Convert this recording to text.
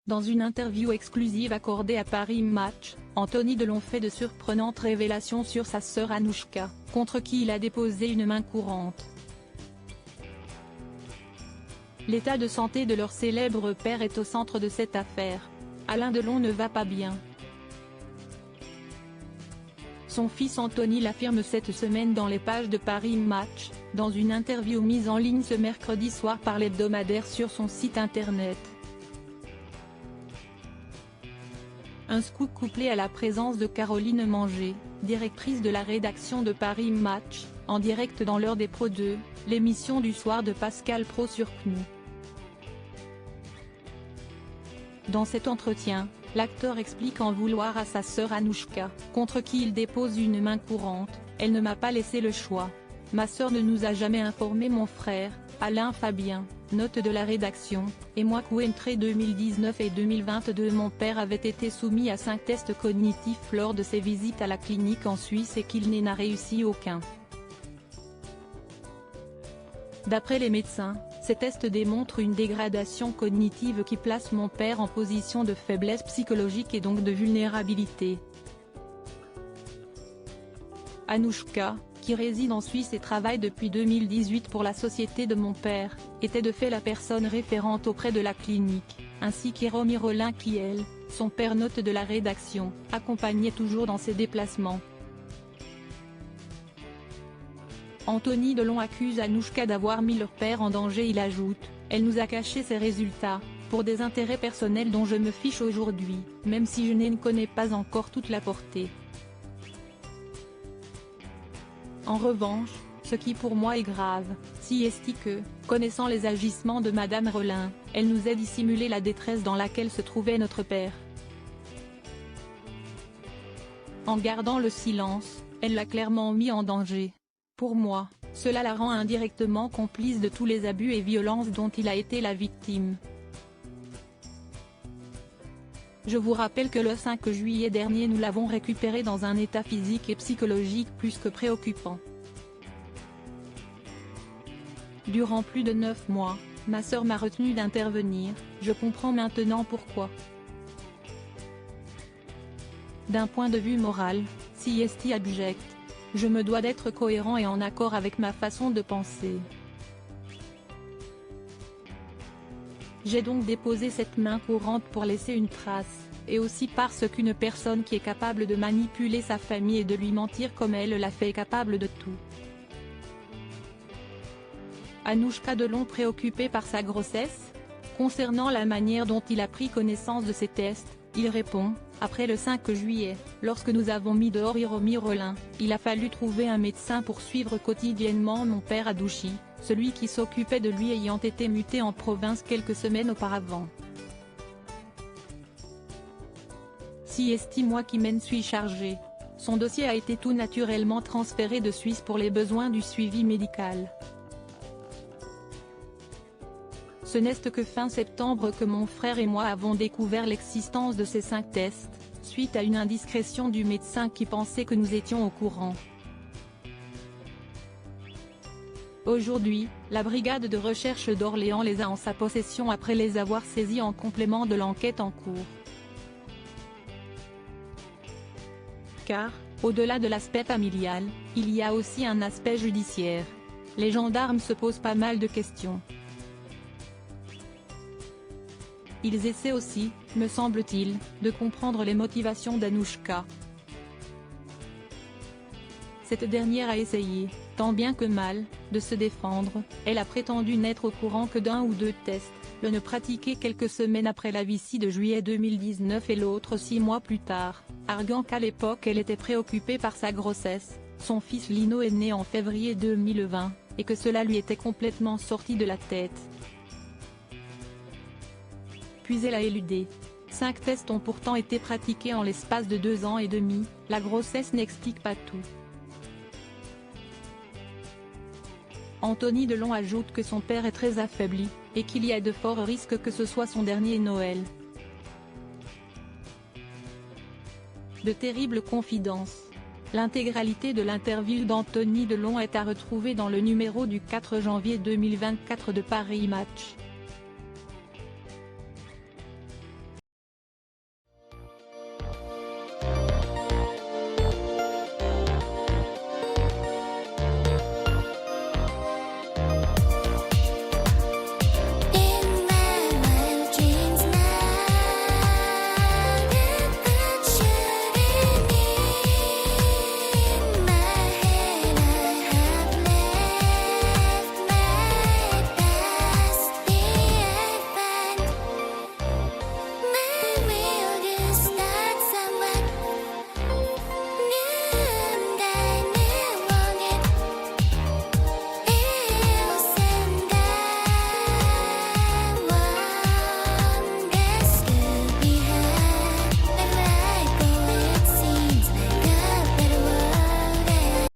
Dans une interview exclusive accordée à Paris Match, Anthony Delon fait de surprenantes révélations sur sa sœur Anouchka, contre qui il a déposé une main courante. L'état de santé de leur célèbre père est au centre de cette affaire. Alain Delon ne va pas bien. Son fils Anthony l'affirme cette semaine dans les pages de Paris Match, dans une interview mise en ligne ce mercredi soir par l'hebdomadaire sur son site internet. Un scoop couplé à la présence de Caroline Manger, directrice de la rédaction de Paris Match, en direct dans l'heure des Pro 2, l'émission du soir de Pascal Praud sur CNU. Dans cet entretien, l'acteur explique en vouloir à sa sœur Anouchka, contre qui il dépose une main courante. « Elle ne m'a pas laissé le choix. Ma sœur ne nous a jamais informé, mon frère, Alain Fabien, note de la rédaction, et moi qu'entre 2019 et 2022 mon père avait été soumis à 5 tests cognitifs lors de ses visites à la clinique en Suisse et qu'il n'en a réussi aucun. D'après les médecins, ces tests démontrent une dégradation cognitive qui place mon père en position de faiblesse psychologique et donc de vulnérabilité. Anouchka, qui réside en Suisse et travaille depuis 2018 pour la société de mon père, était de fait la personne référente auprès de la clinique, ainsi qu'Héromy Rollin qui elle, son père note de la rédaction, accompagnait toujours dans ses déplacements. Anthony Delon accuse Anouchka d'avoir mis leur père en danger. Il ajoute « Elle nous a caché ses résultats, pour des intérêts personnels dont je me fiche aujourd'hui, même si je ne connais pas encore toute la portée. » En revanche, ce qui pour moi est grave, si est que, connaissant les agissements de Madame Rollin, elle nous a dissimulé la détresse dans laquelle se trouvait notre père. En gardant le silence, elle l'a clairement mis en danger. Pour moi, cela la rend indirectement complice de tous les abus et violences dont il a été la victime. Je vous rappelle que le 5 juillet dernier nous l'avons récupéré dans un état physique et psychologique plus que préoccupant. Durant plus de 9 mois, ma sœur m'a retenu d'intervenir, je comprends maintenant pourquoi. D'un point de vue moral, si est abject, je me dois d'être cohérent et en accord avec ma façon de penser. J'ai donc déposé cette main courante pour laisser une trace, et aussi parce qu'une personne qui est capable de manipuler sa famille et de lui mentir comme elle l'a fait est capable de tout. Anouchka Delon préoccupée par sa grossesse? Concernant la manière dont il a pris connaissance de ces tests, il répond « Après le 5 juillet, lorsque nous avons mis dehors Héromy Rollin, il a fallu trouver un médecin pour suivre quotidiennement mon père à Douchy, celui qui s'occupait de lui ayant été muté en province quelques semaines auparavant. Si moi qui m'en suis chargé. Son dossier a été tout naturellement transféré de Suisse pour les besoins du suivi médical. Ce n'est que fin septembre que mon frère et moi avons découvert l'existence de ces 5 tests, suite à une indiscrétion du médecin qui pensait que nous étions au courant. Aujourd'hui, la brigade de recherche d'Orléans les a en sa possession après les avoir saisis en complément de l'enquête en cours. Car, au-delà de l'aspect familial, il y a aussi un aspect judiciaire. Les gendarmes se posent pas mal de questions. Ils essaient aussi, me semble-t-il, de comprendre les motivations d'Anouchka. Cette dernière a essayé, tant bien que mal, de se défendre. Elle a prétendu n'être au courant que d'un ou 2 tests, le ne pratiqué quelques semaines après la Vici de juillet 2019 et l'autre 6 mois plus tard, arguant qu'à l'époque elle était préoccupée par sa grossesse, son fils Lino est né en février 2020, et que cela lui était complètement sorti de la tête. Puis elle a éludé. 5 tests ont pourtant été pratiqués en l'espace de 2 ans et demi, la grossesse n'explique pas tout. Anthony Delon ajoute que son père est très affaibli, et qu'il y a de forts risques que ce soit son dernier Noël. De terribles confidences. L'intégralité de l'interview d'Anthony Delon est à retrouver dans le numéro du 4 janvier 2024 de Paris Match.